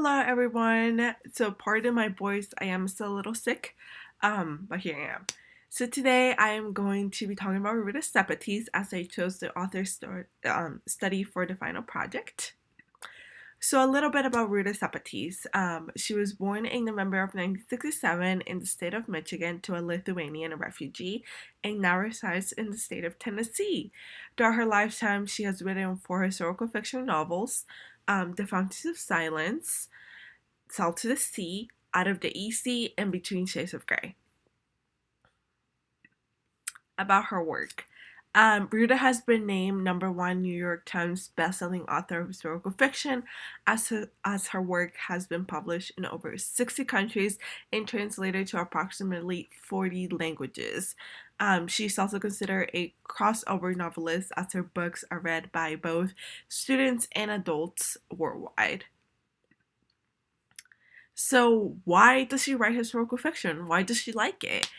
Hello everyone. So pardon my voice, I am still a little sick, but here I am. So today I am going to be talking about Ruta Sepetys as I chose the author's study for the final project. So a little bit about Ruta Sepetys. She was born in November of 1967 in the state of Michigan to a Lithuanian refugee and now resides in the state of Tennessee. Throughout her lifetime, she has written 4 historical fiction novels, The Fountains of Silence, Salt to the Sea, Out of the Easy, and Between Shades of Grey. About her work. Ruta has been named #1 New York Times bestselling author of historical fiction, as her work has been published in over 60 countries and translated to approximately 40 languages. She's also considered a crossover novelist, as her books are read by both students and adults worldwide. So, why does she write historical fiction? Why does she like it?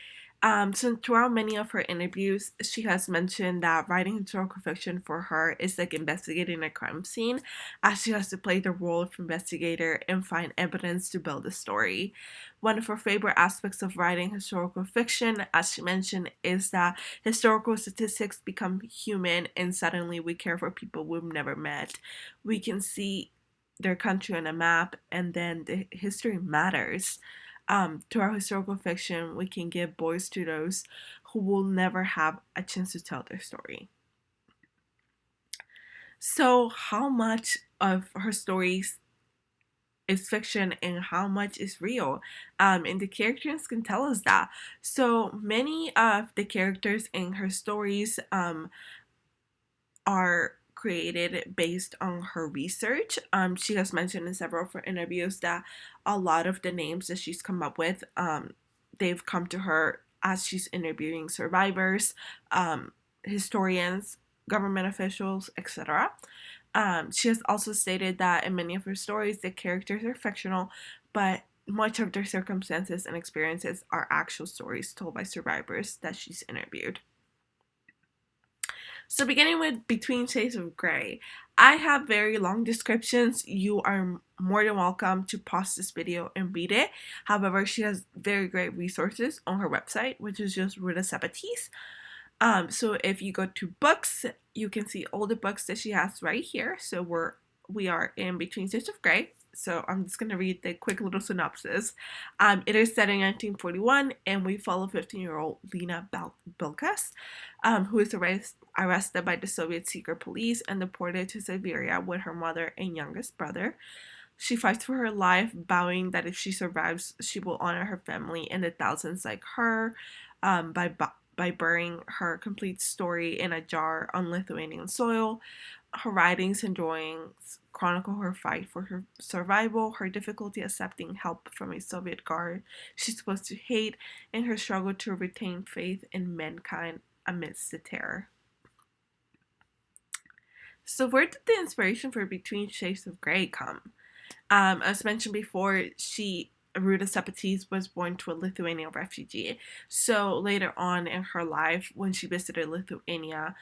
So throughout many of her interviews, she has mentioned that writing historical fiction for her is like investigating a crime scene, as she has to play the role of investigator and find evidence to build a story. One of her favorite aspects of writing historical fiction, as she mentioned, is that historical statistics become human and suddenly we care for people we've never met. We can see their country on a map, and then the history matters. To our historical fiction, we can give voice to those who will never have a chance to tell their story. So, how much of her stories is fiction and how much is real? And the characters can tell us that. So, many of the characters in her stories are created based on her research. She has mentioned in several of her interviews that a lot of the names that she's come up with, they've come to her as she's interviewing survivors, historians, government officials, etc. She has also stated that in many of her stories, the characters are fictional, but much of their circumstances and experiences are actual stories told by survivors that she's interviewed. So beginning with Between Shades of Grey, I have very long descriptions. You are more than welcome to pause this video and read it. However, she has very great resources on her website, which is just Ruta Sepetys. So if you go to books, you can see all the books that she has right here. So we are in Between Shades of Grey. So I'm just gonna read the quick little synopsis. It is set in 1941, and we follow 15-year-old Lena Bilkas, who is arrested by the Soviet secret police and deported to Siberia with her mother and youngest brother. She fights for her life, vowing that if she survives, she will honor her family and the thousands like her, by burying her complete story in a jar on Lithuanian soil. Her writings and drawings chronicle her fight for her survival, her difficulty accepting help from a Soviet guard she's supposed to hate, and her struggle to retain faith in mankind amidst the terror. So, where did the inspiration for Between Shades of Grey come? As mentioned before, Ruta Sepetys was born to a Lithuanian refugee. So later on in her life, when she visited Lithuania,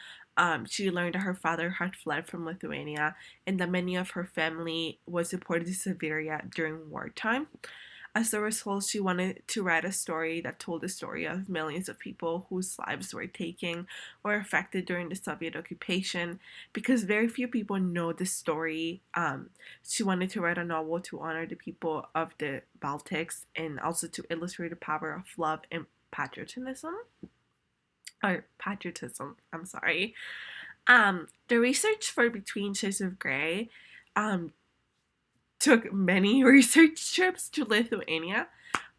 she learned that her father had fled from Lithuania and that many of her family was deported to Siberia during wartime. As a result, she wanted to write a story that told the story of millions of people whose lives were taken or affected during the Soviet occupation. Because very few people know the story, she wanted to write a novel to honor the people of the Baltics and also to illustrate the power of love and patriotism. I'm sorry. The research for Between Shades of Grey um, took many research trips to Lithuania.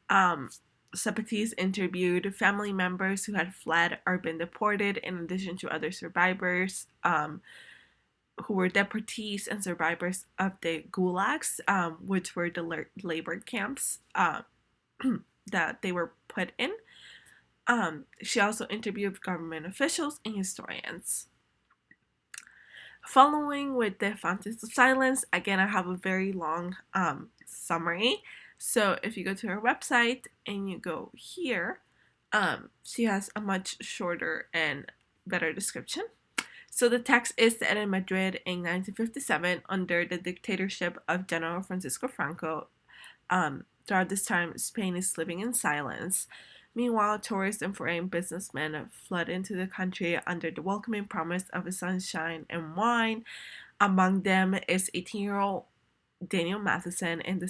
Um, Sepetys interviewed family members who had fled or been deported, in addition to other survivors who were deportees and survivors of the gulags, which were the labor camps that they were put in. She also interviewed government officials and historians. Following with the Fountains of Silence, again, I have a very long summary. So if you go to her website and you go here, she has a much shorter and better description. So the text is set in Madrid in 1957 under the dictatorship of General Francisco Franco. Throughout this time, Spain is living in silence. Meanwhile, tourists and foreign businessmen flood into the country under the welcoming promise of sunshine and wine. Among them is 18-year-old Daniel Matheson, and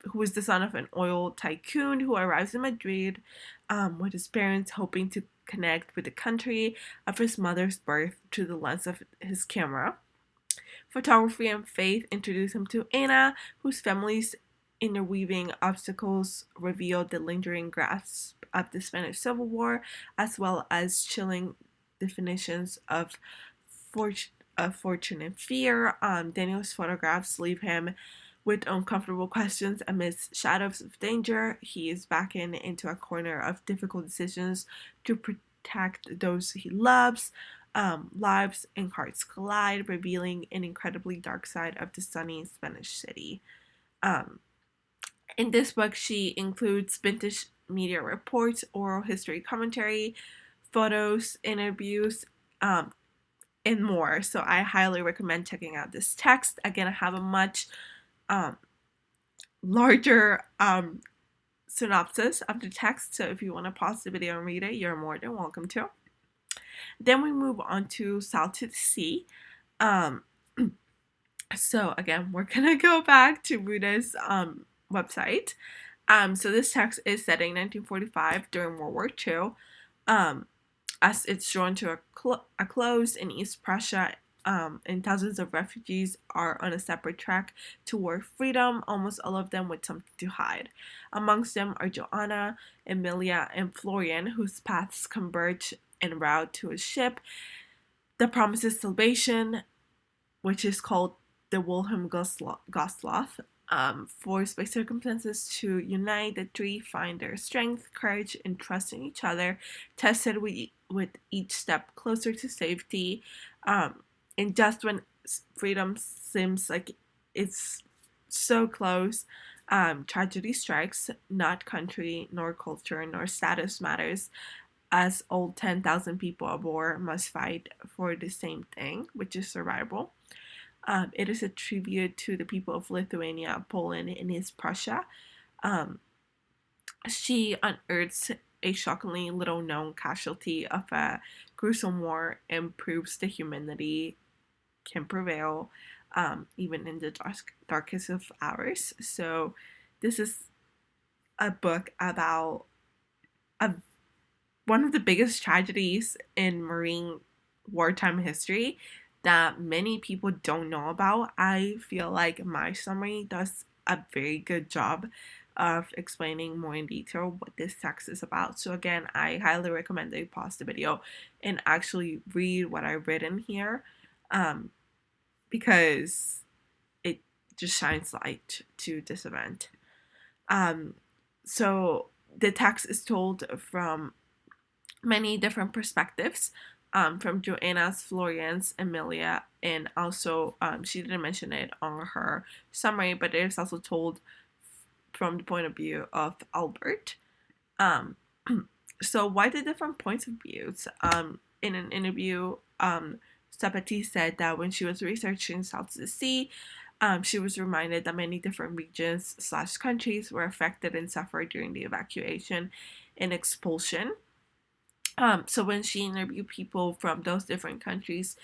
who is the son of an oil tycoon who arrives in Madrid with his parents, hoping to connect with the country of his mother's birth through the lens of his camera. Photography and faith introduce him to Anna, whose family's interweaving obstacles reveal the lingering grasp of the Spanish Civil War, as well as chilling definitions of fortune and fear. Daniel's photographs leave him with uncomfortable questions amidst shadows of danger. He is backed into a corner of difficult decisions to protect those he loves. Lives and hearts collide, revealing an incredibly dark side of the sunny Spanish city. Um, in this book, she includes vintage media reports, oral history commentary, photos, interviews, and more. So I highly recommend checking out this text. Again, I have a much larger synopsis of the text, so if you want to pause the video and read it, you're more than welcome to. Then we move on to South to the Sea. So again, we're gonna go back to Ruta's website. So this text is set in 1945 during World War II. As it's drawn to a close in East Prussia, and thousands of refugees are on a separate track toward freedom, almost all of them with something to hide. Amongst them are Joanna, Emilia, and Florian, whose paths converge en route to a ship that promises salvation, which is called the Wilhelm Gustloff. Forced by circumstances to unite, the three find their strength, courage, and trust in each other, tested with each step closer to safety. And just when freedom seems like it's so close, tragedy strikes. Not country, nor culture, nor status matters, as all 10,000 people aboard must fight for the same thing, which is survival. It is a tribute to the people of Lithuania, Poland, and East Prussia. She unearths a shockingly little known casualty of a gruesome war and proves that humanity can prevail even in the darkest of hours. So this is a book about one of the biggest tragedies in marine wartime history that many people don't know about. I feel like my summary does a very good job of explaining more in detail what this text is about. So again, I highly recommend that you pause the video and actually read what I've written here, because it just shines light to this event. So the text is told from many different perspectives, from Joanna's, Florian's, Emilia, and also she didn't mention it on her summary, but it is also told from the point of view of Albert. So why the different points of views? In an interview, Sepetys said that when she was researching South to the Sea, she was reminded that many different regions / countries were affected and suffered during the evacuation and expulsion. So when she interviewed people from those different countries,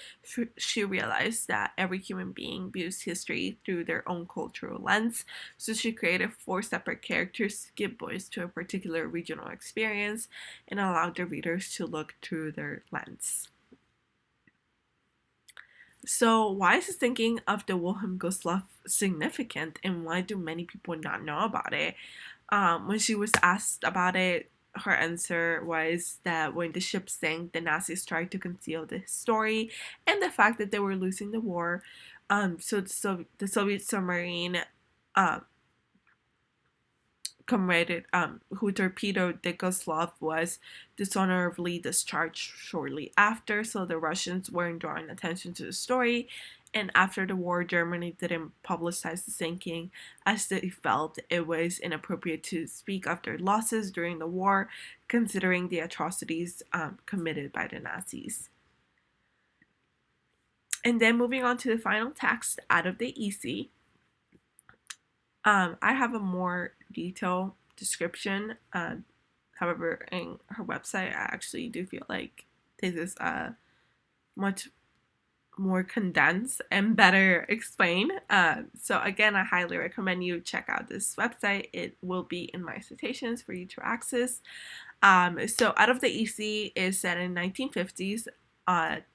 she realized that every human being views history through their own cultural lens. So she created 4 separate characters to give voice to a particular regional experience and allowed the readers to look through their lens. So why is the thinking of the Wilhelm Gustloff significant, and why do many people not know about it? When she was asked about it, her answer was that when the ship sank, the Nazis tried to conceal the story and the fact that they were losing the war. So the Soviet submarine comrade who torpedoed the Gustloff was dishonorably discharged shortly after, so the Russians weren't drawing attention to the story. And after the war, Germany didn't publicize the sinking, as they felt it was inappropriate to speak of their losses during the war, considering the atrocities committed by the Nazis. And then moving on to the final text out of the EC, I have a more detailed description. However, in her website, I actually do feel like this is much more condensed and better explained. So again, I highly recommend you check out this website. It will be in my citations for you to access. So Out of the EC is set in 1950s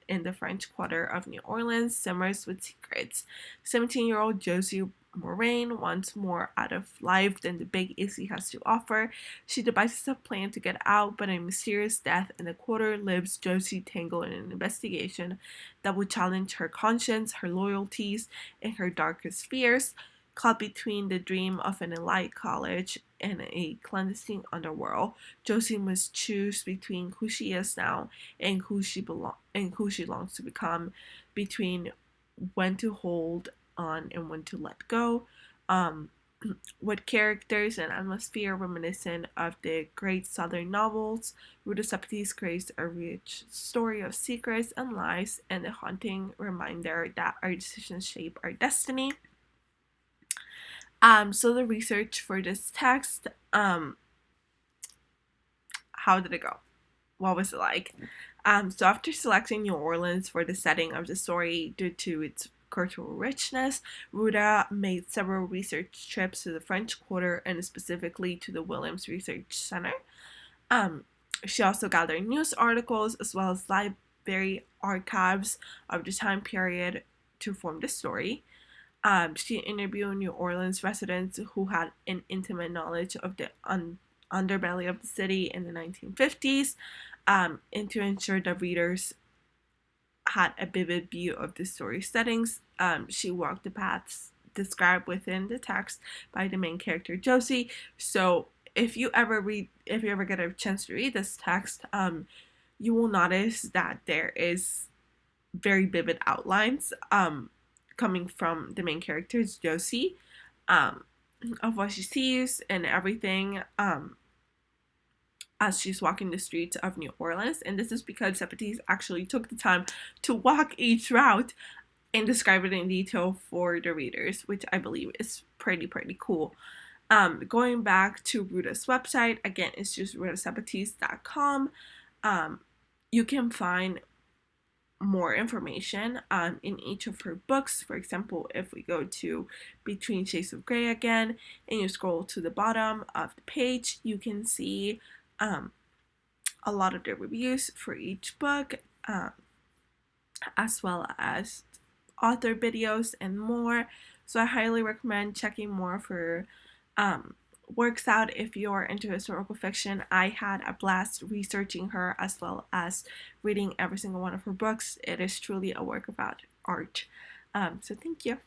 in the French Quarter of New Orleans, simmers with secrets. 17-year-old Josie Moraine wants more out of life than the big EC has to offer. She devises a plan to get out, but a mysterious death in the quarter leaves Josie tangled in an investigation that will challenge her conscience, her loyalties, and her darkest fears. Caught between the dream of an elite college and a clandestine underworld, Josie must choose between who she is now and who she longs to become, between when to hold on and when to let go. With characters and atmosphere reminiscent of the great Southern novels, Ruta Sepetys creates a rich story of secrets and lies and a haunting reminder that our decisions shape our destiny. So the research for this text, how did it go? What was it like? So after selecting New Orleans for the setting of the story due to its cultural richness, Ruta made several research trips to the French Quarter and specifically to the Williams Research Center. She also gathered news articles as well as library archives of the time period to form the story. She interviewed New Orleans residents who had an intimate knowledge of the underbelly of the city in the 1950s, and to ensure that readers had a vivid view of the story settings. She walked the paths described within the text by the main character Josie. So if you ever get a chance to read this text, you will notice that there is very vivid outlines coming from the main character's Josie, of what she sees and everything, as she's walking the streets of New Orleans. And this is because Sepetys actually took the time to walk each route and describe it in detail for the readers, which I believe is pretty cool. Going back to Ruta's website, again, it's just rutasepetys.com. You can find more information in each of her books. For example, if we go to Between Shades of Grey again and you scroll to the bottom of the page, you can see a lot of the reviews for each book, as well as author videos and more. So I highly recommend checking more of her works out if you're into historical fiction. I had a blast researching her as well as reading every single one of her books. It is truly a work of art. So thank you.